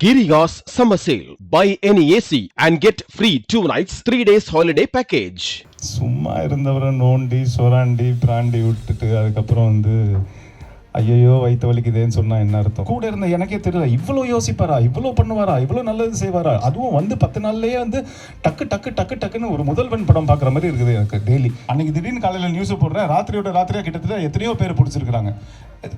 Giriga's summer sale. Buy any AC and get free 2 nights, 3 days holiday package. சும்மா இருந்தவரை நோண்டி சொராண்டி brandy விட்டுட்டு அதுக்கப்புறம் ஐயோ வயிற்று வலிக்குதேன்னு சொன்னால் என்ன அர்த்தம்? கூட இருந்த எனக்கே தெரியல, இவ்வளோ யோசிப்பாரா, இவ்வளோ பண்ணுவாரா, இவ்வளோ நல்லது செய்வாரா, அதுவும் 10 நாள்லேயே டக்கு டக்கு டக்கு டக்குன்னு ஒரு முதல்வன் படம் பார்க்குற மாதிரி இருக்குது எனக்கு டெய்லி. அன்னைக்கு திடீர்னு காலையில் நியூஸை போடுறேன், ராத்திரியாக கிட்டத்தட்ட எத்தனையோ பேர் பிடிச்சிருக்கிறாங்க.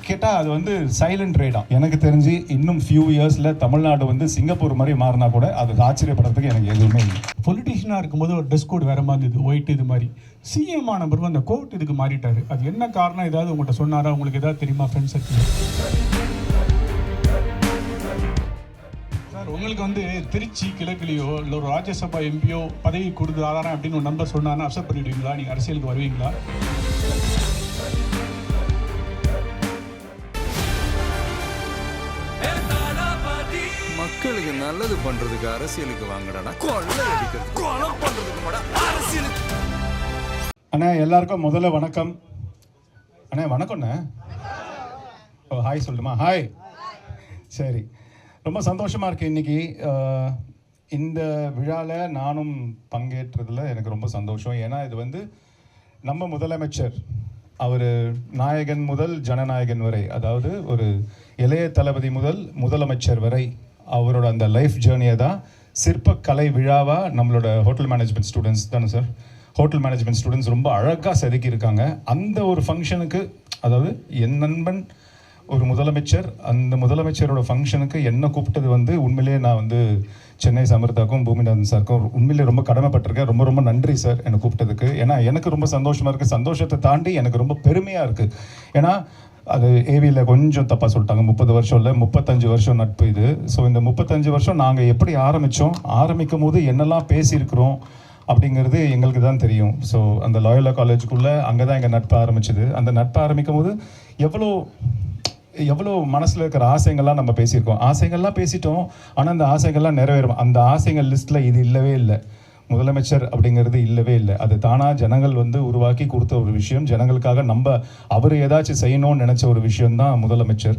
கேட்டால் அது சைலண்ட் ரேடா. எனக்கு தெரிஞ்சு இன்னும் ஃபியூ இயர்ஸில் தமிழ்நாடு சிங்கப்பூர் மாதிரி மாறினா கூட அது ஆச்சரியப்படுறதுக்கு எனக்கு எதுவுமே இல்லை. பொலிட்டிஷியனாக இருக்கும்போது ஒரு ட்ரெஸ் கோட் வேறு மாதிரி இருந்தது, ஒயிட் இது மாதிரி. சிஎம் ஆன பிறகு அந்த கோட் இதுக்கு மாறிட்டாரு. அது என்ன காரணம் ஏதாவது உங்கள்கிட்ட சொன்னாரா? உங்களுக்கு ஏதாவது தெரியுமா ஃப்ரெண்ட்ஸ் சர்க்கிள்? சார் உங்களுக்கு திருச்சி கிழக்குலையோ இல்லை ஒரு ராஜ்யசபா எம்பியோ பதவி கொடுத்தாரா அப்படின்னு ஒரு நம்பர் சொன்னாருன்னா அக்செப்ட் பண்ணிவிடுவீங்களா? நீங்கள் அரசியலுக்கு வருவீங்களா? மக்களுக்கு நல்லது பண்றதுக்கு அரசியலுக்கு வாங்கடா, கொள்ளை அடிக்கிறது கொலை பண்றதுக்கு அரசியலுக்கு. அண்ணா எல்லாருக்கும் முதல்ல வணக்கம். அண்ணா வணக்கம்ண்ணே. ஓ ஹாய் சொல்லுமா? ஹாய். சரி, ரொம்ப சந்தோஷமாக இருக்குது இன்னைக்கு இந்த விழாவில் நானும் பங்கேற்றதில் எனக்கு ரொம்ப சந்தோஷம். ஏன்னா இது நம்ம முதலமைச்சர், அவர் நாயகன் முதல் ஜனநாயகன் வரை, அதாவது ஒரு இளைய தளபதி முதல் முதலமைச்சர் வரை அவரோட அந்த லைஃப் ஜேர்னியை தான் சிற்பக்கலை விழாவாக நம்மளோட ஹோட்டல் மேனேஜ்மெண்ட் ஸ்டூடெண்ட்ஸ் தானே சார், ஹோட்டல் மேனேஜ்மெண்ட் ஸ்டூடெண்ட்ஸ் ரொம்ப அழகாக செதுக்கியிருக்காங்க. அந்த ஒரு ஃபங்க்ஷனுக்கு, அதாவது என் நண்பன் ஒரு முதலமைச்சர், அந்த முதலமைச்சரோட ஃபங்க்ஷனுக்கு என்னை கூப்பிட்டது உண்மையிலேயே நான் சென்னை சமர்த்தாக்கும் பூமிநாதன் சாருக்கும் உண்மையிலே ரொம்ப கடமைப்பட்டிருக்கேன். ரொம்ப ரொம்ப நன்றி சார் என்னை கூப்பிட்டதுக்கு. ஏன்னா எனக்கு ரொம்ப சந்தோஷமாக இருக்குது. சந்தோஷத்தை தாண்டி எனக்கு ரொம்ப பெருமையாக இருக்குது. ஏன்னா அது ஏவியில் கொஞ்சம் தப்பாக சொல்லிட்டாங்க, 30 வருஷம் இல்லை 35 வருஷம் நட்பு இது. ஸோ இந்த 35 வருஷம் நாங்கள் எப்படி ஆரம்பிக்கும் போது என்னெல்லாம் பேசியிருக்கிறோம் அப்படிங்கிறது எங்களுக்கு தான் தெரியும். ஸோ அந்த லாயோலா காலேஜுக்குள்ளே அங்கே தான் எங்கள் நட்பு ஆரம்பிச்சுது. அந்த நட்பு ஆரம்பிக்கும் போது எவ்வளோ மனசில் இருக்கிற ஆசைகள்லாம் நம்ம பேசியிருக்கோம். ஆசைகள்லாம் பேசிட்டோம், ஆனால் அந்த ஆசைகள்லாம் நிறைவேறும். அந்த ஆசைகள் லிஸ்ட்டில் இது இல்லவே இல்லை. முதலமைச்சர் அப்படிங்கிறது இல்லவே இல்லை. அது தானாக ஜனங்கள் உருவாக்கி கொடுத்த ஒரு விஷயம். ஜனங்களுக்காக அவர் ஏதாச்சும் செய்யணும்னு நினச்ச ஒரு விஷயம்தான் முதலமைச்சர்.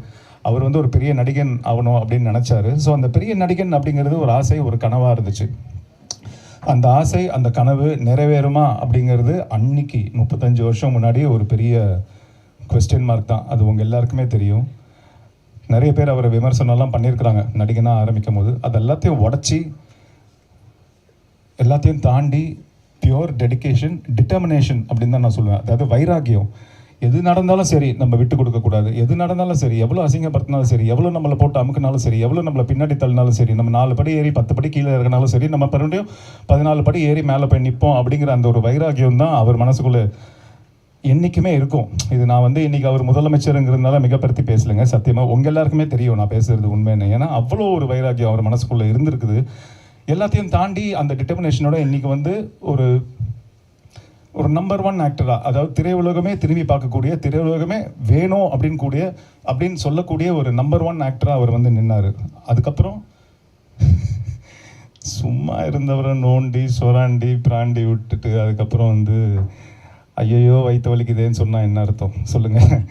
அவர் ஒரு பெரிய நடிகன் ஆகணும் அப்படின்னு நினச்சாரு. ஸோ அந்த பெரிய நடிகன் அப்படிங்கிறது ஒரு ஆசை, ஒரு கனவாக இருந்துச்சு. அந்த ஆசை, அந்த கனவு நிறைவேறுமா அப்படிங்கிறது அன்னைக்கு 35 வருஷம் முன்னாடி ஒரு பெரிய கொஸ்டின் மார்க் தான். அது உங்கள் எல்லாருக்குமே தெரியும். நிறைய பேர் அவரை விமர்சனம்லாம் பண்ணியிருக்கிறாங்க நடிகனாக ஆரம்பிக்கும் போது. அது எல்லாத்தையும் உடச்சி, எல்லாத்தையும் தாண்டி பியூர் டெடிக்கேஷன், டிட்டர்மினேஷன் அப்படின்னு தான் நான் சொல்லுவேன். அதாவது வைராக்கியம். எது நடந்தாலும் சரி நம்ம விட்டு கொடுக்கக்கூடாது. எது நடந்தாலும் சரி, எவ்வளோ அசிங்கப்படுத்தினாலும் சரி, எவ்வளோ நம்மளை போட்டு அமுக்கினாலும் சரி, எவ்வளோ நம்மளை பின்னாடி தள்ளினாலும் சரி, நம்ம 4 படி ஏறி 10 படி கீழே இறங்கினாலும் சரி, நம்ம மறுபடியும் 14 படி ஏறி மேலே போய் நிற்போம் அப்படிங்கிற அந்த ஒரு வைராக்கியம் தான் அவர் மனசுக்குள்ளே என்றைக்குமே இருக்கும். இது நான் இன்றைக்கி அவர் முதலமைச்சருங்கிறதுனால மிகப்படுத்தி பேசலைங்க. சத்தியமாக உங்கள் எல்லாருக்குமே தெரியும் நான் பேசுகிறது உண்மைன்னு. ஏன்னா அவ்வளோ ஒரு வைராக்கியம் அவர் மனசுக்குள்ளே இருந்திருக்குது. எல்லாத்தையும் தாண்டி அந்த டிட்டர்மினேஷனோட இன்றைக்கி ஒரு நம்பர் 1 ஆக்டராக, அதாவது திரையுலகமே திரும்பி பார்க்கக்கூடிய, திரையுலகமே வேணும் அப்படின்னு சொல்லக்கூடிய ஒரு நம்பர் 1 ஆக்டராக அவர் நின்னார். அதுக்கப்புறம் சும்மா இருந்தவரை நோண்டி சொராண்டி பிராண்டி விட்டுட்டு அதுக்கப்புறம் ஐயோ வயிற்று வலிக்குதேன்னு சொன்னால் என்ன அர்த்தம் சொல்லுங்கள்?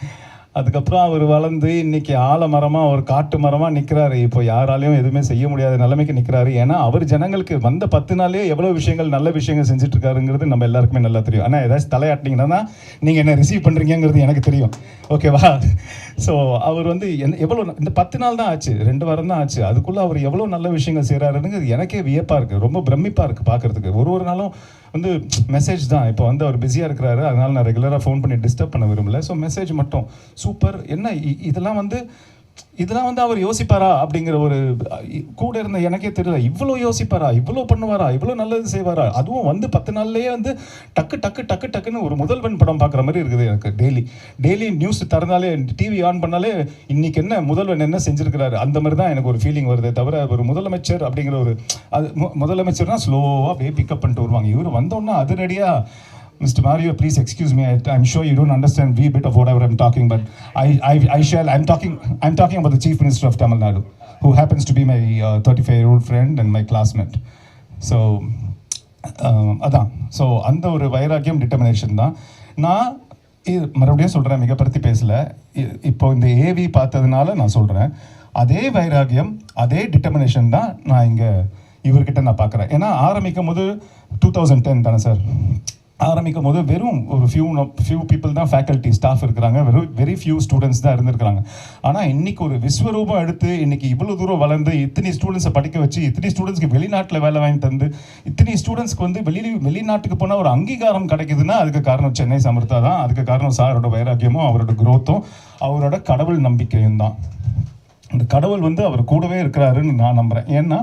அதுக்கப்புறம் அவர் வளர்ந்து இன்றைக்கி ஆலமரமாக, ஒரு காட்டு மரமாக நிற்கிறாரு. இப்போ யாராலையும் எதுவுமே செய்ய முடியாத நிலைமைக்கு நிற்கிறாரு. ஏன்னா அவர் ஜனங்களுக்கு 10 நாளே எவ்வளோ விஷயங்கள், நல்ல விஷயங்கள் செஞ்சுட்ருக்காருங்கிறது நம்ம எல்லாருக்குமே நல்லா தெரியும். ஆனால் ஏதாச்சும் தலையாட்டினீங்கன்னா நீங்கள் என்ன ரிசீவ் பண்ணுறீங்கிறது எனக்கு தெரியும். ஓகேவா? ஸோ அவர் எவ்வளோ இந்த 10 நாள் தான் ஆச்சு, 2 வாரம் தான் ஆச்சு. அதுக்குள்ளே அவர் எவ்வளோ நல்ல விஷயங்கள் செய்கிறாருங்கிறது எனக்கே வியப்பாக இருக்குது, ரொம்ப பிரமிப்பாக இருக்குது பார்க்குறதுக்கு. ஒரு நாளும் மெசேஜ் தான். இப்போ அவர் பிஸியாக இருக்கிறாரு, அதனால் நான் ரெகுலராக ஃபோன் பண்ணி டிஸ்டர்ப் பண்ண விரும்பல. ஸோ மெசேஜ் மட்டும் சூப்பர். என்ன இதெல்லாம் அவர் யோசிப்பாரா அப்படிங்கிற ஒரு, கூட இருந்த எனக்கே தெரியல, இவ்வளோ யோசிப்பாரா, இவ்வளோ பண்ணுவாரா, இவ்வளோ நல்லது செய்வாரா, அதுவும் 10 நாள்லேயே டக்கு டக்கு டக்கு டக்குன்னு ஒரு முதல்வன் படம் பார்க்குற மாதிரி இருக்குது எனக்கு டெய்லி நியூஸ் திறந்தாலே, டிவி ஆன் பண்ணாலே இன்னைக்கு என்ன முதல்வன் என்ன செஞ்சுருக்கிறாரு அந்த மாதிரி தான் எனக்கு ஒரு ஃபீலிங் வருதே தவிர, ஒரு முதலமைச்சர் அப்படிங்கிற ஒரு அது முதலமைச்சர்னா ஸ்லோவாக அப்படியே பிக்கப் பண்ணிட்டு வருவாங்க. இவர் வந்தோன்னா அதிரடியாக, Mr. Mario, please excuse me. I'm sure you don't understand a wee bit of whatever I'm talking, but I'm talking about the Chief Minister of Tamil Nadu, who happens to be my 35-year-old friend and my classmate. So, அதான். So அந்த ஒரு வைராக்கியம், determination தான். நான் இது மறுபடியும் சொல்கிறேன், மிகப்படுத்தி பேசலை. இப்போ இந்த ஏவி பார்த்ததுனால நான் சொல்கிறேன், அதே வைராகியம் அதே டிட்டர்மினேஷன் தான் நான் இங்கே இவர்கிட்ட நான் பார்க்குறேன். ஏன்னா ஆரம்பிக்கும் போது 2010 தானே சார், ஆரம்பிக்கும் போது வெறும் ஒரு ஃபியூ பீப்புள் தான் ஃபேக்கல்ட்டி ஸ்டாஃப் இருக்கிறாங்க, வெரி ஃபியூ ஸ்டூடெண்ட்ஸ் தான் இருந்திருக்கிறாங்க. ஆனால் இன்னைக்கு ஒரு விஸ்வரூபம் எடுத்து இன்னைக்கு இவ்வளோ தூரம் வளர்ந்து இத்தனை ஸ்டூடெண்ட்ஸை படிக்க வச்சு இத்தனை ஸ்டூடெண்ட்ஸ்க்கு வெளிநாட்டில் வேலை வாங்கி தந்து இத்தனை ஸ்டூடெண்ட்ஸ்க்கு வந்து வெளிநாட்டுக்கு போனால் ஒரு அங்கீகாரம் கிடைக்குதுன்னா அதுக்கு காரணம் சென்னை சமர்த்தா தான். அதுக்கு காரணம் சாரோட வைராக்கியமும் அவரோட குரோத்தும் அவரோட கடவுள் நம்பிக்கையும் தான். அந்த கடவுள் வந்து அவர் கூடவே இருக்கிறாருன்னு நான் நம்புகிறேன். ஏன்னா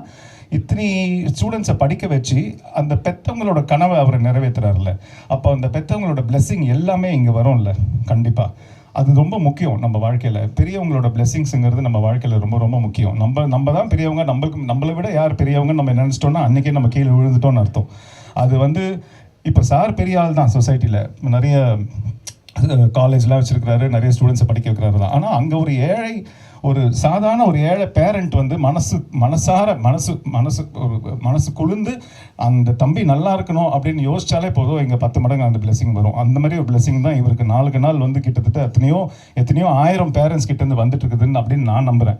இத்தனை ஸ்டூடெண்ட்ஸை படிக்க வச்சு அந்த பெற்றவங்களோட கனவை அவர் நிறைவேற்றுறாருல, அப்போ அந்த பெற்றவங்களோட பிளெஸ்ஸிங் எல்லாமே இங்கே வரும்ல. கண்டிப்பாக அது ரொம்ப முக்கியம் நம்ம வாழ்க்கையில். பெரியவங்களோட பிளெஸ்ஸிங்ஸுங்கிறது நம்ம வாழ்க்கையில் ரொம்ப ரொம்ப முக்கியம். நம்ம தான் பெரியவங்க, நம்மளை விட யார் பெரியவங்க நம்ம நினச்சிட்டோன்னா அன்றைக்கே நம்ம கீழே விழுந்துட்டோன்னு அர்த்தம். அது வந்து இப்போ சார் பெரிய ஆள் தான் சொசைட்டியில், நிறைய காலேஜ்லாம் வச்சுருக்கிறாரு, நிறைய ஸ்டூடெண்ட்ஸை படிக்க வைக்கிறாரு தான். ஆனால் அங்கே ஒரு சாதாரண ஒரு ஏழை பேரண்ட் வந்து மனசு குளிர்ந்து அந்த தம்பி நல்லா இருக்கணும் அப்படின்னு யோசிச்சாலே போதும், இங்கே 10 மடங்கு அந்த பிளெஸிங் வரும். அந்த மாதிரி ஒரு பிளெஸிங் தான் இவருக்கு நாளுக்கு நாள் வந்து கிட்டத்தட்ட எத்தனையோ 1000 பேரண்ட்ஸ் கிட்டேருந்து வந்துட்டு இருக்குதுன்னு அப்படின்னு நான் நம்புகிறேன்.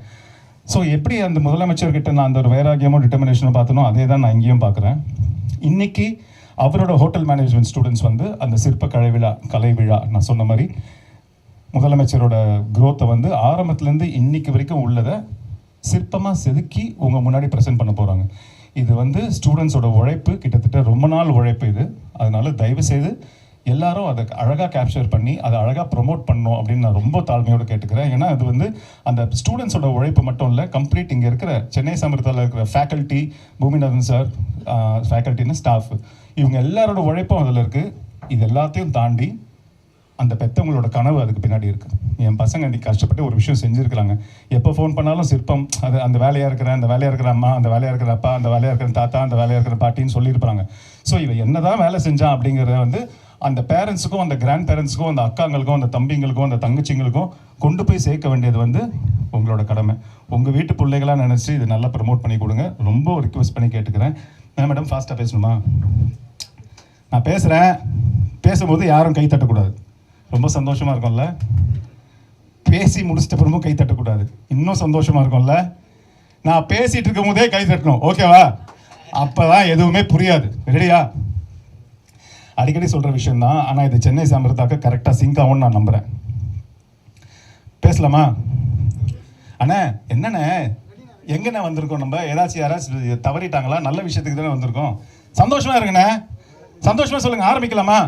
ஸோ எப்படி அந்த முதலமைச்சர்கிட்ட நான் அந்த ஒரு வைராகியமும் டிட்டர்மினேஷனும் பார்த்தனோ அதே தான் நான் இங்கேயும் பார்க்குறேன். இன்னைக்கு அவரோட ஹோட்டல் மேனேஜ்மெண்ட் ஸ்டூடெண்ட்ஸ் வந்து அந்த சிற்ப கலை விழா நான் சொன்ன மாதிரி முதலமைச்சரோட குரோத்தை வந்து ஆரம்பத்துலேருந்து இன்னைக்கு வரைக்கும் உள்ளதை சிற்பமாக செதுக்கி உங்கள் முன்னாடி ப்ரெசென்ட் பண்ண போகிறாங்க. இது வந்து ஸ்டூடெண்ட்ஸோட உழைப்பு, கிட்டத்தட்ட ரொம்ப நாள் உழைப்பு இது. அதனால தயவு செய்து எல்லாரும் அதை அழகாக கேப்சர் பண்ணி அதை அழகாக ப்ரொமோட் பண்ணணும் அப்படின்னு நான் ரொம்ப தாழ்மையோடு கேட்டுக்கிறேன். ஏன்னா அது வந்து அந்த ஸ்டூடெண்ட்ஸோட உழைப்பு மட்டும் இல்லை, கம்ப்ளீட் இங்கே இருக்கிற சென்னை சமர்த்தாவில் இருக்கிற ஃபேக்கல்ட்டி, பூமிநாதன் சார் ஃபேக்கல்ட்டின்னு ஸ்டாஃப், இவங்க எல்லாரோட உழைப்பும் அதில் இருக்குது. இது எல்லாத்தையும் தாண்டி அந்த பெற்றவங்களோட கனவு அதுக்கு பின்னாடி இருக்குது. என் பசங்க அன்றைக்கி கஷ்டப்பட்டு ஒரு விஷயம் செஞ்சுருக்கிறாங்க. எப்போ ஃபோன் பண்ணாலும் சிற்பம், அது அந்த வேலையாக இருக்கிற அம்மா, அந்த வேலையாக இருக்கிற அப்பா, அந்த வேலையாக இருக்கிற தாத்தா, அந்த வேலையாக இருக்கிற பாட்டின்னு சொல்லியிருப்பாங்க. ஸோ இவன் என்ன தான் வேலை செஞ்சான் அப்படிங்கிறத வந்து அந்த பேரண்ட்ஸுக்கும் அந்த கிராண்ட் பேரண்ட்ஸுக்கும் அந்த அக்காங்களுக்கும் அந்த தம்பிங்களுக்கும் அந்த தங்கச்சிங்களுக்கும் கொண்டு போய் சேர்க்க வேண்டியது வந்து உங்களோட கடமை. உங்கள் வீட்டு பிள்ளைகளாக நினச்சி இது நல்லா ப்ரமோட் பண்ணி கொடுங்க. ரொம்ப ரிக்வெஸ்ட் பண்ணி கேட்டுக்கிறேன். மேடம் ஃபாஸ்ட்டாக பேசணுமா? நான் பேசும்போது யாரும் கை தட்டக்கூடாது. ரொம்ப சந்தோஷமாக இருக்கும்ல, பேசி முடிச்சிட்ட பிறமும் கை தட்டக்கூடாது. இன்னும் சந்தோஷமாக இருக்கும்ல, நான் பேசிகிட்டு இருக்கும் போதே கை தட்டணும். ஓகேவா? அப்போ தான் எதுவுமே புரியாது. ரெடியா? அடிக்கடி சொல்கிற விஷயந்தான், ஆனால் இது சென்னை சாம்பிரதாக்க கரெக்டாக சிங்க் ஆகும்னு நான் நம்புகிறேன். பேசலாமா? அண்ணே என்னண்ணே எங்கண்ணே வந்திருக்கோம்? நம்ம யாராச்சும் தவறிட்டாங்களா? நல்ல விஷயத்துக்கு தானே வந்திருக்கோம். சந்தோஷமாக இருக்குண்ணே, சந்தோஷமாக சொல்லுங்கள். ஆரம்பிக்கலாமா?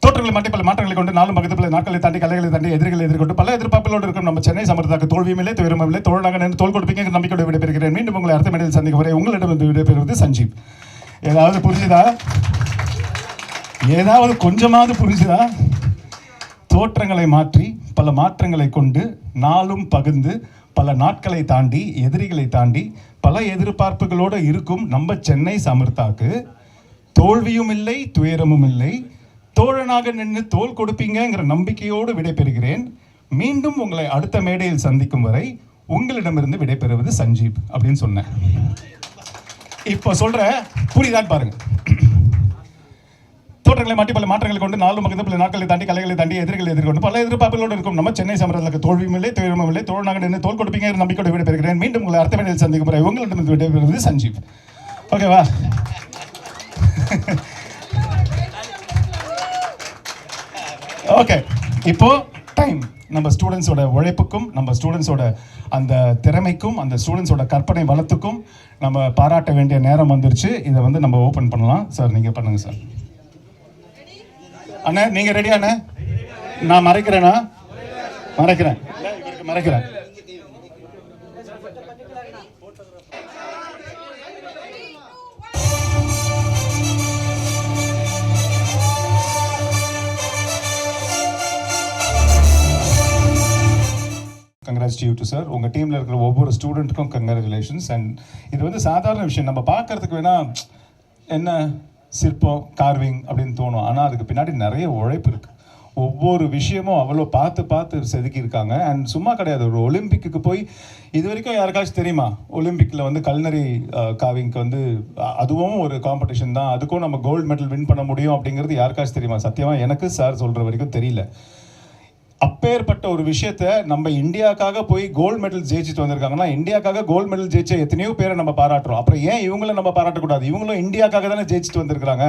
தோற்றங்களை மாற்றி பல மாற்றங்களை கொண்டு நாளும் பக்கத்தில் நாட்களை தாண்டி கலைகளை தாண்டி எதிர்களை எதிர்கொண்டு பல எதிர்பார்ப்புகளோடு இருக்கும் நம்ம சென்னை சமர்த்தாக்க தோல்வியுமில்லை துயரமில்லை தோழனாக நின்று தோல் கொடுப்பீங்க நம்பிக்கையோடு விடைபெறுகிறேன். மீண்டும் உங்களை அடுத்த மேடையில் சந்திக்கும் வரை உங்களிடம் வந்து விடைபெறுவது சஞ்சீவ். ஏதாவது புரிஞ்சுதா? ஏதாவது கொஞ்சமாவது புரிஞ்சுதா? தோற்றங்களை மாற்றி பல மாற்றங்களை கொண்டு நாளும் பகிர்ந்து பல நாட்களை தாண்டி எதிரிகளை தாண்டி பல எதிர்பார்ப்புகளோடு இருக்கும் நம்ம சென்னை சமர்த்தாக்கு தோல்வியும் இல்லை துயரமும் இல்லை, தோழனாக நின்று தோல் கொடுப்பீங்கிற நம்பிக்கையோடு விடைபெறுகிறேன். மீண்டும் உங்களை அடுத்த மேடையில் சந்திக்கும் வரை உங்களிடமிருந்து விடைபெறுவது சஞ்சீவ் அப்படின்னு சொன்னேன். இப்போ சொல்ற புரியுதான்னு பாருங்க. தோற்றங்களை மாட்டி பல மாற்றங்களை கொண்டு நாளும் பக்கத்தில் பல நாட்களை தாண்டி கலைகளை தாண்டி எதிர்களை எதிர்கொண்டு பல எதிர்பார்ப்புகளோடு இருக்கும் நம்ம சென்னை சமரத்துக்கு தோல்வியும் இல்லை துயரமும் இல்லை, தோழனாக நின்று தோல் கொடுப்பீங்க நம்பிக்கையோடு விடைபெறுகிறேன். மீண்டும் உங்களை அடுத்த மேடையில் சந்திக்கும் வரை உங்களிடமிருந்து விடைபெறுவது சஞ்சீவ். ஓகேவா? ஓகே, இப்போ டைம் நம்ம ஸ்டூடெண்ட்ஸோட உழைப்புக்கும் நம்ம ஸ்டூடெண்ட்ஸோட அந்த திறமைக்கும் அந்த ஸ்டூடெண்ட்ஸோட கற்பனை வளத்துக்கும் நம்ம பாராட்ட வேண்டிய நேரம் வந்துருச்சு. இதை வந்து நம்ம ஓப்பன் பண்ணலாம். சார் நீங்கள் பண்ணுங்க சார். அண்ணா நீங்கள் ரெடியா? அண்ணா நான் மறைக்கிறேன்னா? மறைக்கிறேன், இவருக்கு மறைக்கிறேன். Congrats to you too sir. உங்கள் டீமில் இருக்கிற ஒவ்வொரு ஸ்டூடெண்ட்டுக்கும் கங்க்ராச்சுலேஷன்ஸ். அண்ட் இது வந்து சாதாரண விஷயம், நம்ம பார்க்கறதுக்கு வேணால் என்ன சிற்பம் கார்விங் அப்படின்னு தோணும், ஆனால் அதுக்கு பின்னாடி நிறைய உழைப்பு இருக்குது. ஒவ்வொரு விஷயமும் அவ்வளோ பார்த்து பார்த்து செதுக்கியிருக்காங்க. அண்ட் சும்மா கிடையாது, ஒரு ஒலிம்பிக்கு போய் இது வரைக்கும் யாருக்காச்சும் தெரியுமா ஒலிம்பிக்கில் வந்து கல்னரி காவிங்க்கு வந்து அதுவும் ஒரு காம்படிஷன் தான், அதுக்கும் நம்ம கோல்டு மெடல் வின் பண்ண முடியும் அப்படிங்கிறது யாருக்காச்சும் தெரியுமா? சத்தியமாக எனக்கு சார் சொல்கிற வரைக்கும் தெரியல. அப்பேற்பட்ட ஒரு விஷயத்த நம்ம இந்தியாவுக்காக போய் கோல்டு மெடல் ஜெயிச்சுட்டு வந்திருக்காங்கன்னா, இந்தியாவுக்காக கோல்டு மெடல் ஜெயிச்ச எத்தனையோ பேரை நம்ம பாராட்டுறோம். அப்புறம் ஏன் இவங்கள நம்ம பாராட்டக்கூடாது? இவங்களும் இந்தியாவுக்காக தானே ஜெயிச்சுட்டு வந்திருக்காங்க.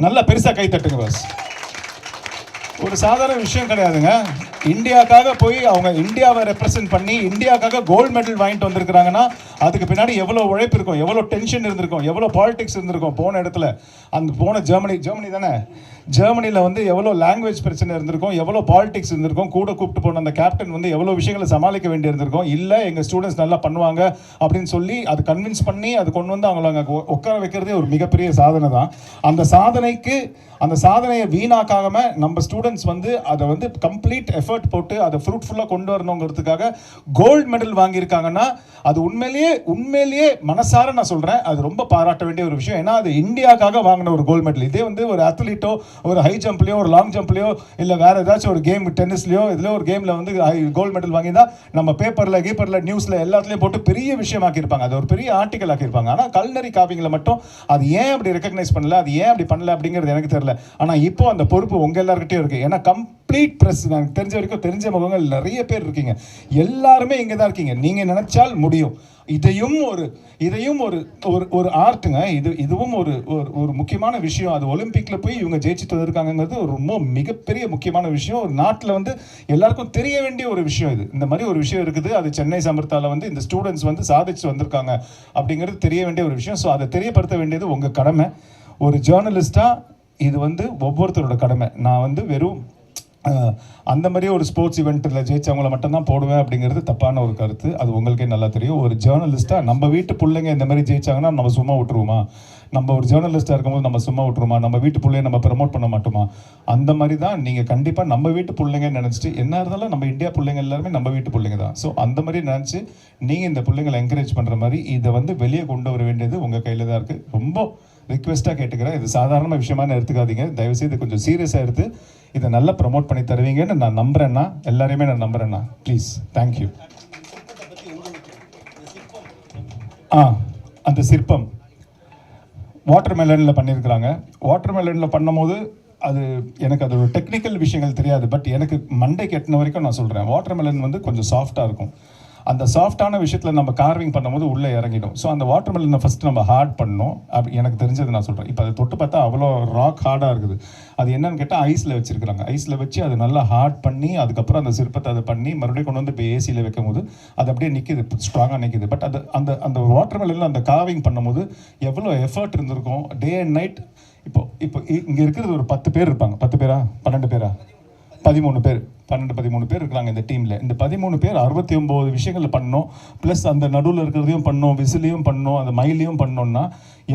நல்லா பெருசாக கை தட்டுங்க பஸ். ஒரு சாதாரண விஷயம் கிடையாதுங்க. இந்தியாவுக்காக போய் அவங்க இந்தியாவை ரெப்ரசென்ட் பண்ணி இந்தியாவுக்காக கோல்டு மெடல் வாங்கிட்டு வந்திருக்கிறாங்கன்னா அதுக்கு பின்னாடி எவ்வளோ உழைப்பு இருக்கும், எவ்வளோ டென்ஷன் இருந்திருக்கும், எவ்வளோ பாலிடிக்ஸ் இருந்திருக்கும். போன இடத்துல அந்த போன ஜெர்மனி தானே, ஜெர்மனியில் வந்து எவ்வளோ லாங்குவேஜ் பிரச்சனை இருந்திருக்கும், எவ்வளோ பாலிடிக்ஸ் இருந்திருக்கும். கூட கூப்பிட்டு போன அந்த கேப்டன் வந்து எவ்வளோ விஷயங்களை சமாளிக்க வேண்டி இருந்திருக்கும். இல்லை எங்கள் ஸ்டூடெண்ட்ஸ் நல்லா பண்ணுவாங்க அப்படின்னு சொல்லி அது கன்வின்ஸ் பண்ணி அது கொண்டு வந்து அவங்கள அங்கே உட்கார வைக்கிறதே ஒரு மிகப்பெரிய சாதனை தான். அந்த சாதனையை வீணாக்காம நம்ம ஸ்டூடெண்ட்ஸ் வந்து அதை வந்து கம்ப்ளீட் எஃபர்ட் போட்டு அதை ஃப்ரூட்ஃபுல்லாக கொண்டு வரணுங்கிறதுக்காக கோல்டு மெடல் வாங்கியிருக்காங்கன்னா அது உண்மையிலேயே மனசார நான் சொல்கிறேன், அது ரொம்ப பாராட்ட வேண்டிய ஒரு விஷயம். ஏன்னா அது இந்தியாவுக்காக வாங்கின ஒரு கோல்டு மெடல். இதே வந்து ஒரு அத்லீட்டோ ஒரு ஹை ஜம்ப்லையோ ஒரு லாங் ஜம்ப்லையோ இல்லை வேறு ஏதாச்சும் ஒரு கேம் டென்னிஸ்லையோ இதில் ஒரு கேமில் வந்து கோல்டு மெடல் வாங்கி தான் நம்ம பேப்பரில் நியூஸில் எல்லாத்துலேயும் போட்டு பெரிய விஷயமாக்கியிருப்பாங்க, அது ஒரு பெரிய ஆர்டிக்கல் ஆக்கியிருப்பாங்க. ஆனால் கல்னரி காவிங்கில் மட்டும் அது ஏன் அப்படி ரெக்கக்னைஸ் பண்ணல, அது ஏன் அப்படி பண்ணல அப்படிங்கிறது எனக்கு தெரியல. ஆனால் இப்போ அந்த பொறுப்பு உங்கள் எல்லாருக்கிட்டையும் இருக்குது. ஏன்னா கம்ப்ளீட் ப்ரெஸ், எனக்கு தெரிஞ்ச வரைக்கும் தெரிஞ்ச முகங்கள் நிறைய பேர் இருக்கீங்க, எல்லாருமே இங்கே தான் இருக்கீங்க. நீங்கள் நினைச்சால் முடியும். இதையும் ஒரு ஆர்ட்டுங்க. இதுவும் ஒரு முக்கியமான விஷயம். அது ஒலிம்பிக்கில் போய் இவங்க ஜெயிச்சுட்டு வந்திருக்காங்கிறது ஒரு ரொம்ப மிகப்பெரிய முக்கியமான விஷயம். ஒரு நாட்டில் வந்து எல்லாருக்கும் தெரிய வேண்டிய ஒரு விஷயம். இந்த மாதிரி ஒரு விஷயம் இருக்குது, அது சென்னை சமர்த்தால வந்து இந்த ஸ்டூடெண்ட்ஸ் வந்து சாதிச்சு வந்திருக்காங்க அப்படிங்கிறது தெரிய வேண்டிய ஒரு விஷயம். ஸோ அதை தெரியப்படுத்த வேண்டியது உங்கள் கடமை. ஒரு ஜேர்னலிஸ்டாக இது வந்து ஒவ்வொருத்தரோட கடமை. நான் வந்து வெறும் அந்த மாதிரி ஒரு ஸ்போர்ட்ஸ் ஈவெண்ட்டில் ஜெயிச்சவங்களை மட்டும்தான் போடுவேன் அப்படிங்கிறது தப்பான ஒரு கருத்து. அது உங்களுக்கே நல்லா தெரியும். ஒரு ஜேர்னலிஸ்ட்டாக நம்ம வீட்டு பிள்ளைங்க இந்த மாதிரி ஜெயிச்சாங்கன்னா நம்ம சும்மா விட்டுருவோமா? நம்ம ஒரு ஜேர்னலிஸ்ட்டாக இருக்கும்போது நம்ம சும்மா விட்டுருமா? நம்ம வீட்டு பிள்ளைய நம்ம ப்ரமோட் பண்ண மாட்டோமா? அந்த மாதிரி தான் நீங்கள் கண்டிப்பாக நம்ம வீட்டு பிள்ளைங்கன்னு நினச்சிட்டு, என்ன இருந்தாலும் நம்ம இந்தியா பிள்ளைங்க எல்லாருமே நம்ம வீட்டு பிள்ளைங்க தான். ஸோ அந்த மாதிரி நினச்சி நீங்கள் இந்த பிள்ளைங்களை என்கரேஜ் பண்ணுற மாதிரி இதை வந்து வெளியே கொண்டு வர வேண்டியது உங்கள் கையில் தான் இருக்குது. ரொம்ப ரிக்வெஸ்ட்டாக கேட்டுக்கிறேன், இது சாதாரண விஷயமான எடுத்துக்காதீங்க. தயவுசெய்து கொஞ்சம் சீரியஸாக எடுத்து இதை நல்லா ப்ரமோட் பண்ணி தருவீங்கன்னு நான் நம்புகிறேன்னா, எல்லாரையுமே நான் நம்புகிறேன்னா. Please, thank you. அந்த சிற்பம் வாட்டர் மெலனில் பண்ணியிருக்கிறாங்க. வாட்டர் மெலனில் பண்ணும்போது அது எனக்கு அதோட டெக்னிக்கல் விஷயங்கள் தெரியாது. பட் எனக்கு மண்டைக்கு எட்டின வரைக்கும் நான் சொல்கிறேன், வாட்டர் மெலன் வந்து கொஞ்சம் சாஃப்டாக இருக்கும். அந்த சாஃப்டான விஷயத்தில் நம்ம கார்விங் பண்ணும்போது உள்ளே இறங்கிடும். ஸோ அந்த வாட்டர் மெலனை ஃபஸ்ட்டு நம்ம ஹார்ட் பண்ணணும். அப்படி எனக்கு தெரிஞ்சது நான் சொல்கிறேன். இப்போ அதை தொட்டு பார்த்தா அவ்வளோ ராக் ஹார்டாக இருக்குது. அது என்னன்னு கேட்டால் ஐஸில் வச்சுருக்குறாங்க. ஐஸில் வச்சு அது நல்லா ஹார்ட் பண்ணி அதுக்கப்புறம் அந்த சிற்பத்தை அதை பண்ணி மறுபடியும் கொண்டு வந்து இப்போ ஏசியில் வைக்கும் போது அது அப்படியே நிற்கிது, ஸ்ட்ராங்காக நிற்கிது. பட் அது அந்த வாட்டர் மெலனில் அந்த கார்விங் பண்ணும்போது எவ்வளோ எஃபர்ட் இருந்திருக்கும். Day and night. இப்போ இங்கே இருக்கிறது ஒரு 10 பேர் இருப்பாங்க. 10 பேரா 12 பேரா 13 பேர் 12-13 பேர் இருக்கிறாங்க இந்த டீமில். இந்த 13 பேர் 69 விஷயங்கள் பண்ணோம். ப்ளஸ் அந்த நடுவில் இருக்கிறதையும் பண்ணோம், விசிலையும் பண்ணோம், அந்த மயிலையும் பண்ணோம்னா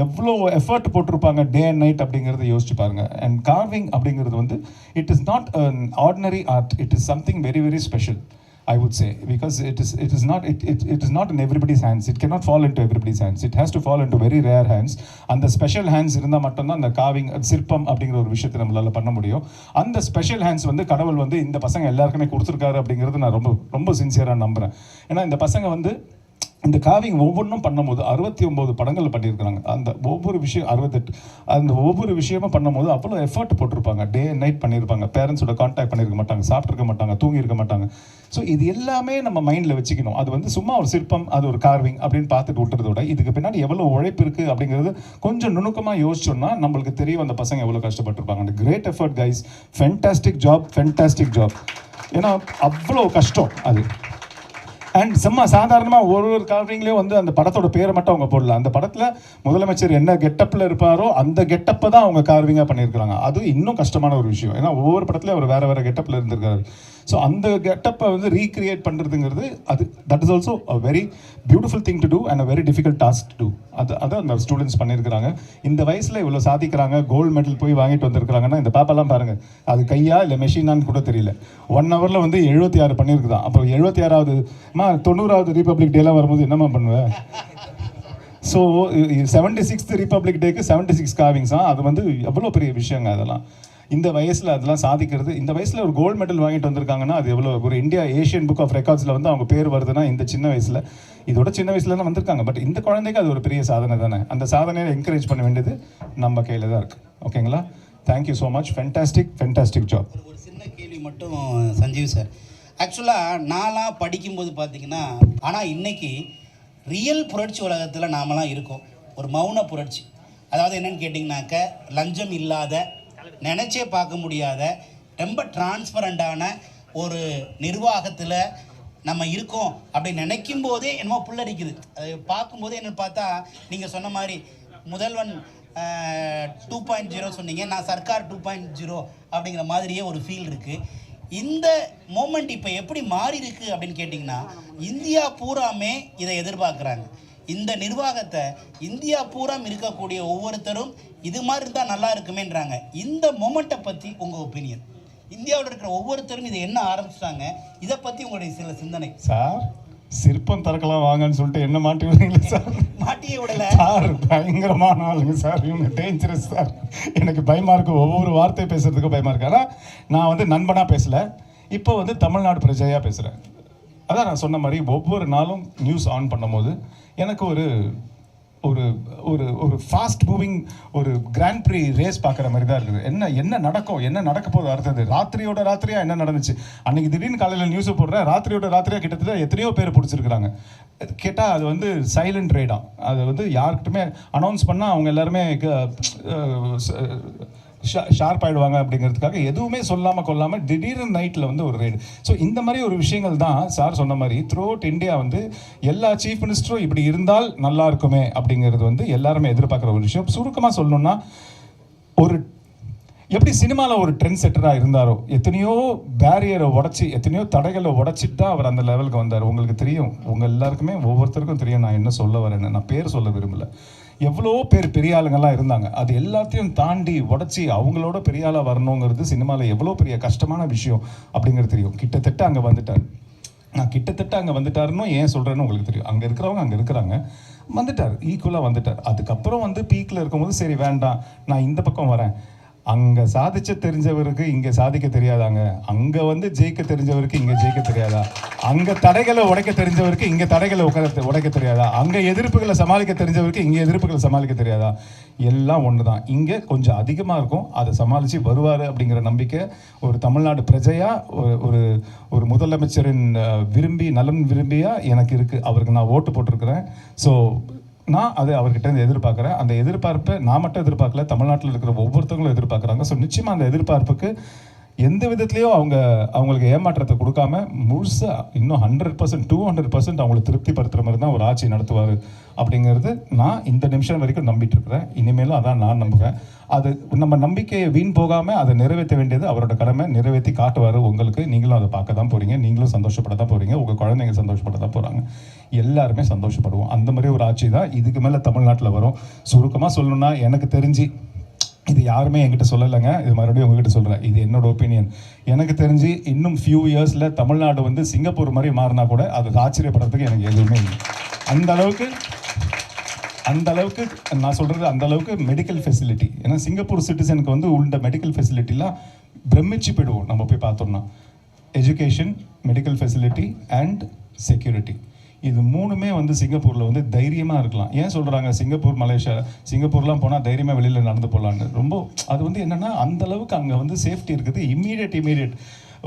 எவ்வளோ எஃபர்ட் போட்டிருப்பாங்க டே அண்ட் நைட் அப்படிங்கிறத யோசிச்சு பாருங்கள். அண்ட் கார்விங் அப்படிங்கிறது வந்து it is not an ordinary art. It is something very very special, I would say, because it is not in everybody's hands. It cannot fall into everybody's hands. It has to fall into very rare hands. அந்த special hands இருந்தால் மட்டும்தான் அந்த carving சிற்பம் அப்படிங்கிற ஒரு விஷயத்தை நம்மளால் பண்ண முடியும். அந்த ஸ்பெஷல் ஹேண்ட்ஸ் வந்து கடவுள் வந்து இந்த பசங்க எல்லாருக்குமே கொடுத்துருக்காரு அப்படிங்கிறது நான் ரொம்ப ரொம்ப சின்சியராக நம்புகிறேன். ஏன்னா இந்த பசங்க வந்து இந்த காவிங் ஒவ்வொன்றும் பண்ணும்போது 69 படங்கள் பண்ணியிருக்கிறாங்க. அந்த ஒவ்வொரு விஷயம் 68 அந்த ஒவ்வொரு விஷயமும் பண்ணும்போது அவ்வளோ எஃபர்ட் போட்டிருப்பாங்க. டே அண்ட் நைட் பண்ணியிருப்பாங்க. பேரண்ட்ஸோட கான்டாக்ட் பண்ணியிருக்க மாட்டாங்க, சாப்பிட்ருக்க மாட்டாங்க, தூங்கியிருக்க மாட்டாங்க. ஸோ இது எல்லாமே நம்ம மைண்டில் வச்சுக்கணும். அது வந்து சும்மா ஒரு சிற்பம், அது ஒரு கார்விங் அப்படின்னு பார்த்துட்டு விட்டுறத விட இதுக்கு பின்னாடி எவ்வளோ உழைப்பு இருக்குது அப்படிங்கிறது கொஞ்சம் நுணுக்கமாக யோசிச்சோம்னா நம்மளுக்கு தெரியும் அந்த பசங்க எவ்வளோ கஷ்டப்பட்டுருப்பாங்க. அந்த great effort guys, fantastic job. ஏன்னா அவ்வளோ கஷ்டம் அது. அண்ட் சும்மா சாதாரணமாக ஒரு கார்விங்லேயும் வந்து அந்த படத்தோட பேரை மட்டும் அவங்க போடல. அந்த படத்தில் முதலமைச்சர் என்ன கெட்டப்பில் இருப்பாரோ அந்த கெட்டப்பை தான் அவங்க கார்விங்காக பண்ணியிருக்கிறாங்க. அது இன்னும் கஷ்டமான ஒரு விஷயம். ஏன்னா ஒவ்வொரு படத்துலையும் அவர் வேறு கெட்டப்பில் இருந்திருக்காரு. ஸோ அந்த கெட்டப்பை வந்து ரீக்ரியேட் பண்ணுறதுங்கிறது that is also a very beautiful thing to do and a very difficult task to do. அதை அந்த ஸ்டூடெண்ட்ஸ் பண்ணியிருக்கிறாங்க. இந்த வயசில் இவ்வளோ சாதிக்கிறாங்க, கோல்டு மெடல் போய் வாங்கிட்டு வந்திருக்கிறாங்கன்னா இந்த பாப்பெல்லாம் பாருங்கள், அது கையா இல்லை மெஷினான்னு கூட தெரியல. 1 ஹவரில் வந்து 76 பண்ணியிருக்குதான். அப்புறம் 76வது 90வது ரிபப்ளிக் டேலாம் வரும்போது என்னம்மா பண்ணுவேன்? ஸோ 76th ரிபப்ளிக் டேக்கு 76 கார்விங்ஸ் அது வந்து எவ்வளோ பெரிய விஷயங்க அதெல்லாம். இந்த வயசில் அதெல்லாம் சாதிக்கிறது, இந்த வயசில் ஒரு கோல்டு மெடல் வாங்கிட்டு வந்திருக்காங்கன்னா அது எவ்வளோ ஒரு இந்தியா ஏஷியன் புக் ஆஃப் ரெக்கார்ட்ஸில் வந்து அவங்க பேர் வருதுன்னா இந்த சின்ன வயசில், இதோட சின்ன வயசுல தான் வந்திருக்காங்க. பட் இந்த குழந்தைக்கு அது ஒரு பெரிய சாதனை தானே. அந்த சாதனையை என்கரேஜ் பண்ண வேண்டியது நம்ம கையில் தான் இருக்குது. ஓகேங்களா? Thank you so much. Fantastic job. ஒரு சின்ன கேள்வி மட்டும் சஞ்சீவ் சார், ஆக்சுவலாக நான்லாம் படிக்கும்போது பார்த்தீங்கன்னா, ஆனால் இன்னைக்கு ரியல் புரட்சி உலகத்தில் நாமெல்லாம் இருக்கோம். ஒரு மௌன புரட்சி, அதாவது என்னென்னு கேட்டிங்கனாக்க, லஞ்சம் இல்லாத, நினச்சே பார்க்க முடியாத, ரொம்ப டிரான்ஸ்பரண்டான ஒரு நிர்வாகத்தில் நம்ம இருக்கோம் அப்படின்னு நினைக்கும் போதே என்னமோ புல்லரிக்குது. அது பார்க்கும்போதே என்னென்னு பார்த்தா, நீங்கள் சொன்ன மாதிரி முதல்வன் 2.0 சொன்னீங்க, நான் சர்க்கார் 2.0 அப்படிங்கிற மாதிரியே ஒரு ஃபீல் இருக்குது. இந்த மூமெண்ட் இப்போ எப்படி மாறி இருக்கு அப்படின்னு கேட்டிங்கன்னா, இந்தியா பூராமே இதை எதிர்பார்க்குறாங்க. இந்த நிர்வாகத்தை இந்தியா பூராம் இருக்கக்கூடிய ஒவ்வொருத்தரும் இது மாதிரி இருந்தால் நல்லா இருக்குமேன்றாங்க. இந்த மொமெண்ட்டை பற்றி உங்கள் ஒப்பீனியன்? இந்தியாவில் இருக்கிற ஒவ்வொருத்தரும் இதை என்ன ஆரம்பிச்சிட்டாங்க, இதை பற்றி உங்களுடைய சில சிந்தனை. சார், சிற்பம் திறக்கலாம் வாங்கன்னு சொல்லிட்டு என்ன மாட்டி விடுறீங்களா சார்? மாட்டியே விடலை சார், பயங்கரமான ஆளுங்க சார், இவங்க டேஞ்சரஸ் சார். எனக்கு பயமாக இருக்குது, ஒவ்வொரு வார்த்தை பேசுகிறதுக்கும் பயமாக இருக்கு. ஆனால் நான் வந்து நண்பனாக பேசலை, இப்போ வந்து தமிழ்நாடு பிரஜையாக பேசுகிறேன். அதான் நான் சொன்ன மாதிரி ஒவ்வொரு நாளும் நியூஸ் ஆன் பண்ணும்போது எனக்கு ஒரு ஒரு ஒரு ஒரு ஃபாஸ்ட் மூவிங் ஒரு கிராண்ட் ப்ரீ ரேஸ் பார்க்குற மாதிரி தான் இருக்குது. என்ன நடக்கும், என்ன நடக்க போகுது அடுத்தது, ராத்திரியோட ராத்திரியாக என்ன நடந்துச்சு. அன்றைக்கி திடீர்னு காலையில் நியூஸை போடுறேன், ராத்திரியோட ராத்திரியாக கிட்டத்தட்ட எத்தனையோ பேர் பிடிச்சிருக்கிறாங்க. கேட்டால் அது வந்து சைலண்ட் ரெய்டாக, அது வந்து யாருக்கிட்டுமே அனௌன்ஸ் பண்ணால் அவங்க எல்லாருமே ஷார்ப் ஆகிடுவாங்க அப்படிங்கிறதுக்காக எதுவுமே சொல்லாமல் கொள்ளாமல் திடீர்னு நைட்டில் வந்து ஒரு ரைடு. ஸோ இந்த மாதிரி ஒரு விஷயங்கள் தான் சார் சொன்ன மாதிரி த்ரூ அவுட் இந்தியா வந்து எல்லா சீஃப் மினிஸ்டரும் இப்படி இருந்தால் நல்லா இருக்குமே அப்படிங்கிறது வந்து எல்லாருமே எதிர்பார்க்குற ஒரு விஷயம். சுருக்கமாக சொல்லணும்னா, ஒரு எப்படி சினிமாவில் ஒரு ட்ரெண்ட் செட்டராக இருந்தாரோ, எத்தனையோ பேரியரை உடச்சி, எத்தனையோ தடைகளை உடச்சிட்டு தான் அவர் அந்த லெவலுக்கு வந்தார். உங்களுக்கு தெரியும், உங்கள் எல்லாருக்குமே ஒவ்வொருத்தருக்கும் தெரியும் நான் என்ன சொல்ல வரேன்னு. நான் பேர் சொல்ல விரும்பலை. எவ்வளோ பேர் பெரிய ஆளுங்கள்லாம் இருந்தாங்க, அது எல்லாத்தையும் தாண்டி உடச்சி அவங்களோட பெரிய ஆளாக வரணுங்கிறது சினிமாவில் எவ்வளோ பெரிய கஷ்டமான விஷயம் அப்படிங்கிறது தெரியும். கிட்டத்தட்ட அங்கே வந்துட்டார். நான் கிட்டத்தட்ட அங்கே வந்துட்டாருன்னு ஏன் சொல்கிறேன்னு உங்களுக்கு தெரியும். அங்கே இருக்கிறவங்க அங்கே இருக்கிறாங்க, வந்துட்டார், ஈக்குவலாக வந்துட்டார். அதுக்கப்புறம் வந்து பீக்கில் இருக்கும்போது சரி வேண்டாம், நான் இந்த பக்கம் வரேன். அங்கே சாதிச்ச தெரிஞ்சவருக்கு இங்கே சாதிக்க தெரியாதாங்க, அங்கே வந்து ஜெயிக்க தெரிஞ்சவருக்கு இங்கே ஜெயிக்க தெரியாதா, அங்கே தடைகளை உடைக்க தெரிஞ்சவருக்கு இங்கே தடைகளை உடைக்க தெரியாதா, அங்கே எதிர்ப்புகளை சமாளிக்க தெரிஞ்சவருக்கு இங்கே எதிர்ப்புகளை சமாளிக்க தெரியாதா. எல்லாம் ஒன்று தான். இங்கே கொஞ்சம் அதிகமாக இருக்கும், அதை சமாளித்து வருவார் அப்படிங்கிற நம்பிக்கை ஒரு தமிழ்நாடு பிரஜையாக, ஒரு ஒரு முதலமைச்சரின் நலன் விரும்பியாக எனக்கு இருக்குது. அவருக்கு நான் ஓட்டு போட்டிருக்கிறேன். ஸோ நான் அதை அவர்கிட்ட இருந்து எதிர்பார்க்குறேன். அந்த எதிர்பார்ப்பை நான் மட்டும் எதிர்பார்க்கல, தமிழ்நாட்டில் இருக்கிற ஒவ்வொருத்தவங்களும் எதிர்பார்க்குறாங்க. ஸோ நிச்சயமாக அந்த எதிர்பார்ப்புக்கு எந்த விதத்துலேயும் அவங்களுக்கு ஏமாற்றத்தை கொடுக்காம முழுசாக இன்னும் 100%, 200% அவங்களை திருப்திப்படுத்துகிற மாதிரி தான் ஒரு ஆட்சி நடத்துவார் அப்படிங்கிறது நான் இந்த நிமிஷம் வரைக்கும் நம்பிட்டு இருக்கிறேன். இனிமேலும் அதான் நான் நம்புகிறேன். அது நம்ம நம்பிக்கையை வீண் போகாமல் அதை நிறைவேற்ற வேண்டியது அவரோட கடமை. நிறைவேற்றி காட்டுவார் உங்களுக்கு. நீங்களும் அதை பார்க்க தான் போகிறீங்க, நீங்களும் சந்தோஷப்பட தான் போகிறீங்க, உங்கள் குழந்தைங்க சந்தோஷப்பட தான் போகிறாங்க, எல்லாருமே சந்தோஷப்படுவோம். அந்த மாதிரி ஒரு ஆட்சி தான் இதுக்கு மேலே தமிழ்நாட்டில் வரும். சுருக்கமாக சொல்லணும்னா, எனக்கு தெரிஞ்சு இது யாருமே என்கிட்ட சொல்லலைங்க, இது மறுபடியும் உங்ககிட்ட சொல்கிறேன், இது என்னோட ஒப்பீனியன். எனக்கு தெரிஞ்சு இன்னும் ஃபியூ இயர்ஸில் தமிழ்நாடு வந்து சிங்கப்பூர் மாதிரி மாறினா கூட அது ஆச்சரியப்படுறதுக்கு எனக்கு எதுவுமே இல்லை. அந்த அளவுக்கு நான் சொல்கிறது, அந்த அளவுக்கு மெடிக்கல் ஃபெசிலிட்டி. ஏன்னா சிங்கப்பூர் சிட்டிசனுக்கு வந்து உள்ள மெடிக்கல் ஃபெசிலிட்டிலாம் பிரமிச்சு போயிடுவோம் நம்ம போய் பார்த்தோம்னா. Education, medical facility and security, இது மூணுமே வந்து சிங்கப்பூரில் வந்து தைரியமாக இருக்கலாம். ஏன் சொல்கிறாங்க சிங்கப்பூர், மலேசியா, சிங்கப்பூர்லாம் போனால் தைரியமாக வெளியில் நடந்து போகலான்னு. ரொம்ப அது வந்து என்னென்னா அந்தளவுக்கு அங்கே வந்து சேஃப்டி இருக்குது. இம்மீடியட்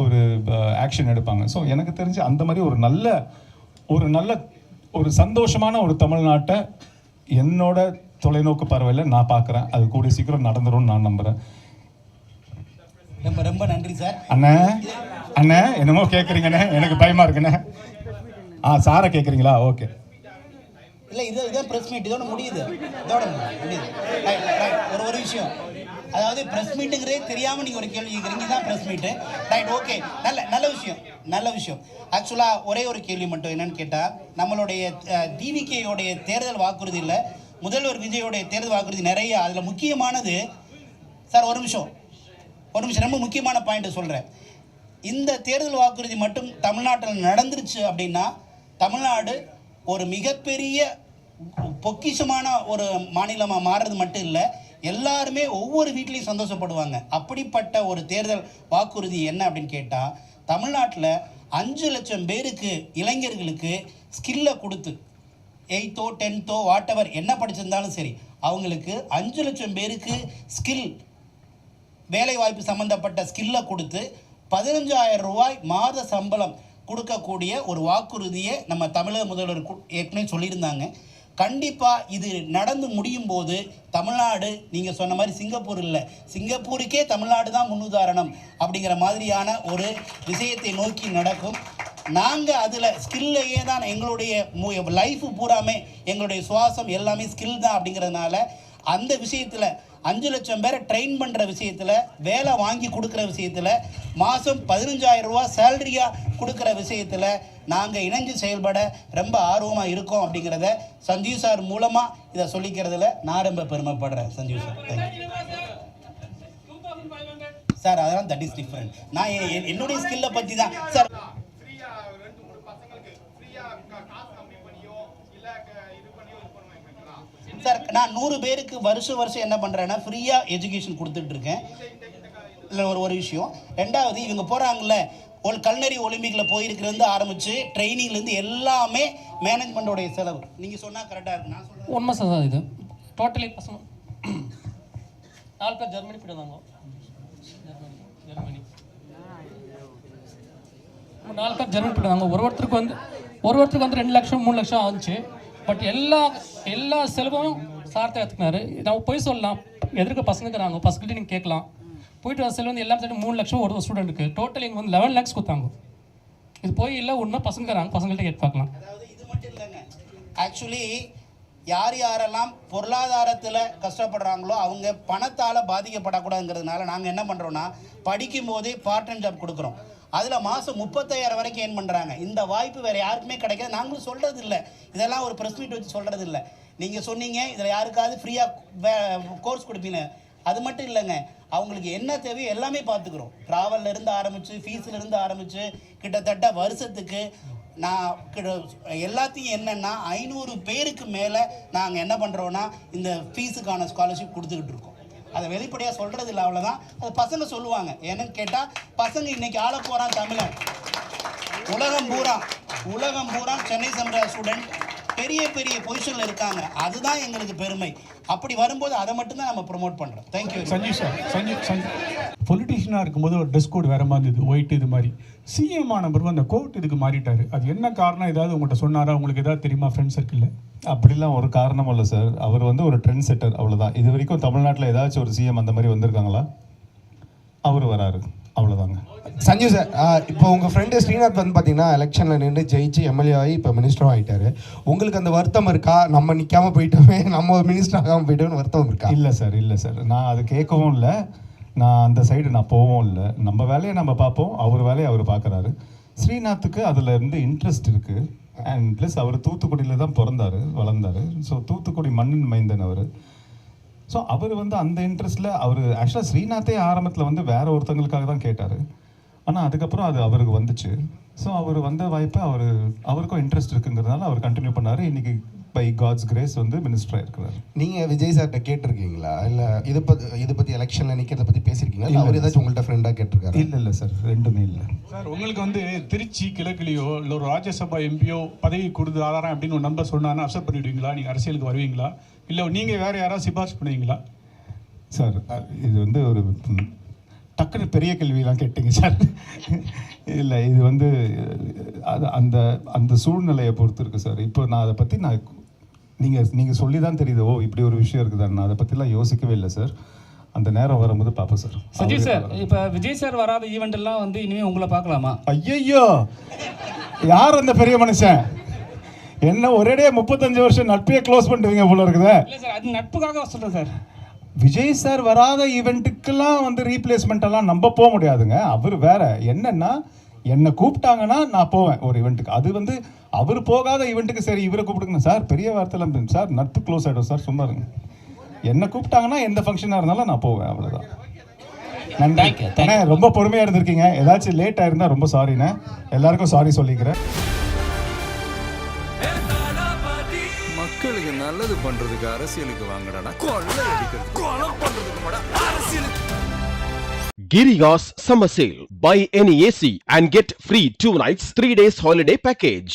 ஒரு ஆக்ஷன் எடுப்பாங்க. ஸோ எனக்கு தெரிஞ்சு அந்த மாதிரி ஒரு நல்ல ஒரு சந்தோஷமான ஒரு தமிழ்நாட்டை என்னோட தொலைநோக்கு பார்வையில் நான் பார்க்குறேன். அது கூடிய சீக்கிரம் நடந்துரும்னு நான் நம்புகிறேன். ரொம்ப ரொம்ப நன்றி சார். அண்ணே என்னமோ கேட்குறீங்கண்ணே, எனக்கு பயமாக இருக்குண்ணே. சாரை கேட்குறீங்களா? ஓகே. இல்லை, இதுதான் ப்ரெஸ் மீட், இதோட முடியுது. ஒரு விஷயம், அதாவது ப்ரெஸ் மீட்டுங்கிறதே தெரியாமல் நீங்கள் ஒரு கேள்வி கேட்குறீங்க, இதுதான் ப்ரெஸ் மீட்டு. ரைட், ஓகே, நல்ல விஷயம். ஆக்சுவலாக ஒரே ஒரு கேள்வி மட்டும் என்னன்னு கேட்டால், நம்மளுடைய டிவிகேயோடைய தேர்தல் வாக்குறுதியில் முதல்வர் விஜயோடைய தேர்தல் வாக்குறுதி நிறைய, அதில் முக்கியமானது சார், ஒரு நிமிஷம் ரொம்ப முக்கியமான பாயிண்ட்டை சொல்கிறேன். இந்த தேர்தல் வாக்குறுதி மட்டும் தமிழ்நாட்டில் நடந்துருச்சு அப்படின்னா, தமிழ்நாடு ஒரு மிகப்பெரிய பொக்கிஷமான ஒரு மாநிலமாக மாறுறது மட்டும் இல்லை, எல்லாருமே ஒவ்வொரு வீட்லேயும் சந்தோஷப்படுவாங்க. அப்படிப்பட்ட ஒரு தேர்தல் வாக்குறுதி என்ன அப்படின்னு கேட்டால், தமிழ்நாட்டில் 5 லட்சம் பேருக்கு இளைஞர்களுக்கு ஸ்கில்லை கொடுத்து 8th 10th வாட் எவர் என்ன படிச்சிருந்தாலும் சரி அவங்களுக்கு 5 லட்சம் பேருக்கு ஸ்கில் வேலைவாய்ப்பு சம்மந்தப்பட்ட ஸ்கில்லை கொடுத்து 15,000 ரூபாய் மாத சம்பளம் கொடுக்கக்கூடிய ஒரு வாக்குறுதியை நம்ம தமிழக முதல்வர் ஏற்கனவே சொல்லியிருந்தாங்க. கண்டிப்பாக இது நடந்து முடியும் போது தமிழ்நாடு நீங்கள் சொன்ன மாதிரி சிங்கப்பூர் இல்லை, சிங்கப்பூருக்கே தமிழ்நாடு தான் முன்னுதாரணம் அப்படிங்கிற மாதிரியான ஒரு விஷயத்தை நோக்கி நடக்கும். நாங்கள் அதில் ஸ்கில்லையே தான் எங்களுடைய லைஃபு பூராமே எங்களுடைய சுவாசம் எல்லாமே ஸ்கில் தான் அப்படிங்கிறதுனால அந்த விஷயத்தில் 5 லட்சம் பேரை ட்ரெயின் பண்ணுற விஷயத்தில், வேலை வாங்கி கொடுக்குற விஷயத்தில், மாதம் 15,000 ரூபா சேலரியாக கொடுக்குற விஷயத்தில் நாங்கள் இணைஞ்சு செயல்பட ரொம்ப ஆர்வமாக இருக்கோம் அப்படிங்கிறத சஞ்சீவ் சார் மூலமாக இதை சொல்லிக்கிறதுல நான் ரொம்ப பெருமைப்படுறேன். Sanjeev sir thank you sir. அதெல்லாம் தட் இஸ் டிஃப்ரெண்ட். நான் என்னுடைய ஸ்கில்லை பற்றி தான் சார். சார் நான் 100 பேருக்கு வருஷம் என்ன பண்ணுறேன்னா ஃப்ரீயாக எஜுகேஷன் கொடுத்துட்ருக்கேன். இல்லை ஒரு விஷயம். ரெண்டாவது, இவங்க போகிறாங்கல்ல கல்னரி ஒலிம்பிக்கில் போயிருக்கிறதுலேருந்து ஆரம்பித்து ட்ரைனிங்லேருந்து எல்லாமே மேனேஜ்மெண்ட்டோடைய செலவு. நீங்கள் சொன்னால் கரெக்டாக இருக்கு. நான் சொல்கிறேன் உண்மை சார். இது டோட்டலி பசங்க 4 பேர் ஜெர்மனி போய்ட்டு வந்தாங்க. ஜெர்மனி 4 பேர் ஜெர்மனி போய்ட்டு வந்தாங்க. ஒருத்தருக்கு வந்து 2 லட்சம் 3 லட்சம் ஆச்சு. பட் எல்லா செலவும் சார்த்தை எடுத்துக்கினாரு. நம்ம போய் சொல்லலாம், எதிர்க்க பசங்க இருக்கிறாங்க, பசங்கள்ட்ட நீங்கள் கேட்கலாம். போயிட்டு வர செலவு வந்து எல்லாம் சேர்த்து 3 லட்சம் ஒரு ஸ்டூடெண்ட்டுக்கு. டோட்டல் இங்கே வந்து 11 lakhs கொடுத்தாங்க. இது போய் இல்லை உண்மை பசங்க இருக்கிறாங்க, பசங்கள்ட்ட கேட்டு பார்க்கலாம். அதாவது இது மட்டும் இல்லைங்க, ஆக்சுவலி யாரெல்லாம் பொருளாதாரத்தில் கஷ்டப்படுறாங்களோ அவங்க பணத்தால் பாதிக்கப்படக்கூடாதுங்கிறதுனால நாங்கள் என்ன பண்ணுறோன்னா படிக்கும் போதே பார்ட் டைம் ஜாப் கொடுக்குறோம். அதில் மாதம் 35,000 வரைக்கும் ஏர்ன் பண்ணுறாங்க. இந்த வாய்ப்பு வேறு யாருக்குமே கிடைக்காது. நாங்களும் சொல்கிறது இல்லை, இதெல்லாம் ஒரு ப்ரெஸ் மீட் வச்சு சொல்கிறது இல்லை. நீங்கள் சொன்னீங்க இதில் யாருக்காவது ஃப்ரீயாக கோர்ஸ் கொடுப்பீங்க. அது மட்டும் இல்லைங்க, அவங்களுக்கு என்ன தேவையோ எல்லாமே பார்த்துக்குறோம். ட்ராவல்லேருந்து ஆரம்பித்து ஃபீஸ்லேருந்து ஆரம்பித்து கிட்டத்தட்ட வருஷத்துக்கு எல்லாத்தையும் என்னென்னா 500 பேருக்கு மேலே நாங்கள் என்ன பண்ணுறோன்னா இந்த ஃபீஸுக்கான ஸ்காலர்ஷிப் கொடுத்துக்கிட்டு இருக்கோம். அதை வெளிப்படையாக சொல்கிறது இல்லை, அவ்வளோதான். அது பசங்க சொல்லுவாங்க. என்னன்னு கேட்டால் பசங்க இன்றைக்கி ஆள போகிறான் தமிழன். உலகம் பூரா சென்னை சமுதாய ஸ்டூடெண்ட் பெரிய பொசிஷனில் இருக்காங்க. அதுதான் எங்களுக்கு பெருமை. அப்படி வரும்போது அதை மட்டும்தான் நம்ம ப்ரொமோட் பண்ணுறோம். தேங்க்யூ. சஞ்சீவ் சார், பொலிட்டீஷியனாக இருக்கும்போது ஒரு ட்ரெஸ் கோட் வேறு மாதிரி இருந்தது, ஒயிட் இது மாதிரி. சிஎம் ஆன பிறகு அந்த கோட் இதுக்கு மாறிட்டாரு. அது என்ன காரணம்? ஏதாவது உங்கள்கிட்ட சொன்னாரா? உங்களுக்கு ஏதாவது தெரியுமா ஃப்ரெண்ட் சர்க்கிளில்? அப்படிலாம் ஒரு காரணமும் இல்லை சார். அவர் வந்து ஒரு ட்ரெண்ட் செட்டர், அவ்வளோதான். இது வரைக்கும் தமிழ்நாட்டில் ஏதாச்சும் ஒரு சிஎம் அந்த மாதிரி வந்திருக்காங்களா? அவர் வராரு, அவ்வளோதாங்க. சஞ்சீவ் சார், இப்போ உங்கள் ஃப்ரெண்டு ஸ்ரீநாத் வந்து பார்த்தீங்கன்னா எலெக்ஷனில் நின்று ஜெயிச்சு எம்எல்ஏ ஆகி இப்போ மினிஸ்டரும் ஆகிட்டாரு. உங்களுக்கு அந்த வருத்தம் இருக்கா? நம்ம நிற்காமல் போயிட்டோமே, நம்ம மினிஸ்டர் ஆகாமல் போயிட்டோம்னு வருத்தம் இருக்கா? இல்லை சார், நான் அது கேட்கவும் இல்லை. நான் அந்த சைடு நான் போகவும் இல்லை. நம்ம வேலையை நம்ம பார்ப்போம், அவர் வேலையை அவர் பார்க்குறாரு. ஸ்ரீநாத்துக்கு அதில் இருந்து இன்ட்ரெஸ்ட் இருக்குது. அண்ட் ப்ளஸ் அவர் தூத்துக்குடியில் தான் பிறந்தார் வளர்ந்தார். ஸோ தூத்துக்குடி மண்ணின் மைந்தன் அவர். ஸோ அவர் வந்து அந்த இன்ட்ரெஸ்ட்டில் அவர் ஆக்சுவலாக ஸ்ரீநாத்தே ஆரம்பத்தில் வந்து வேற ஒருத்தங்களுக்காக தான் கேட்டார். ஆனால் அதுக்கப்புறம் அது அவருக்கு வந்துச்சு. ஸோ அவர் வந்த வாய்ப்பை அவருக்கும் இன்ட்ரெஸ்ட் இருக்குங்கிறதுனால அவர் கண்டினியூ பண்ணார். இன்றைக்கி பை காட்ஸ் கிரேஸ் வந்து மினிஸ்டராக இருக்கிறார். நீங்கள் விஜய் சார்கிட்ட கேட்டிருக்கீங்களா? இல்லை இதை பற்றி எலெக்ஷனில் நிற்கிறத பற்றி பேசியிருக்கீங்களா? இல்லை அவர் ஏதாச்சும் உங்கள்கிட்ட ஃப்ரெண்டாக கேட்டிருக்காரு? இல்லை சார், ரெண்டுமே இல்லை சார். உங்களுக்கு வந்து திருச்சி கிழக்குலையோ இல்லை ஒரு ராஜ்யசபா எம்பியோ பதவி கொடுத்து ஆதாரம் அப்படின்னு ஒரு நம்பர் சொன்னான்னு அக்செப்ட் பண்ணிவிடுவீங்களா? நீங்கள் அரசியலுக்கு வருவீங்களா? இல்லை நீங்கள் வேறு யாராவது சிபாரிசு பண்ணுவீங்களா? சார், இது வந்து ஒரு டக்குன்னு பெரிய கேள்வியெலாம் கேட்டீங்க சார். இல்லை, இது வந்து அது அந்த சூழ்நிலையை பொறுத்து இருக்குது சார். இப்போ நான் அதை பற்றி நீங்கள் சொல்லி தான் தெரியுது, ஓ இப்படி ஒரு விஷயம் இருக்குதா. நான் அதை பற்றிலாம் யோசிக்கவே இல்லை சார். அந்த நேரம் வரும்போது பார்ப்போம் சார். சஞ்சீவ் சார், இப்போ விஜய் சார் வராத ஈவெண்ட் எல்லாம் வந்து இனிமேல் உங்களை பார்க்கலாமா? ஐயோ, யார் அந்த பெரிய மனுஷன்? என்ன ஒரேடியே 35 வருஷம் நட்பையே க்ளோஸ் பண்ணுவீங்க போல இருக்குதா? இல்லை சார், அது நட்புக்காக சொல்கிறேன் சார். விஜய் சார் வராத ஈவெண்ட்டுக்கெல்லாம் வந்து ரீப்ளேஸ்மெண்ட்டெல்லாம் நம்ம போக முடியாதுங்க. அவர் வேற. என்னன்னா என்னை கூப்பிட்டாங்கன்னா நான் போவேன் ஒரு ஈவெண்ட்டுக்கு. அது வந்து அவர் போகாத ஈவெண்ட்டுக்கு சரி இவரை கூப்பிடுங்க சார், பெரிய வார்த்தைலாம் சார், நட்பு க்ளோஸ் ஆகிடும் சார். சும்மா இருங்க. என்னை கூப்பிட்டாங்கன்னா எந்த ஃபங்க்ஷனாக இருந்தாலும் நான் போவேன், அவ்வளோதான். நன்றி. ஏன்னா ரொம்ப பொறுமையாக இருந்திருக்கீங்க. ஏதாச்சும் லேட் ஆயிருந்தால் ரொம்ப சாரிண்ணே. எல்லாருக்கும் சாரி சொல்லிக்கிறேன். மக்களுக்கு நல்ல நல்லது பண்றதுக்கு அரசியலுக்கு வாங்கடா கொள்ளை அடிக்கிறது கொலை பண்றதுக்கு கூட அரசியலுக்கு Girigas Summer Sale. Buy any AC and get free 2 nights 3 days holiday package.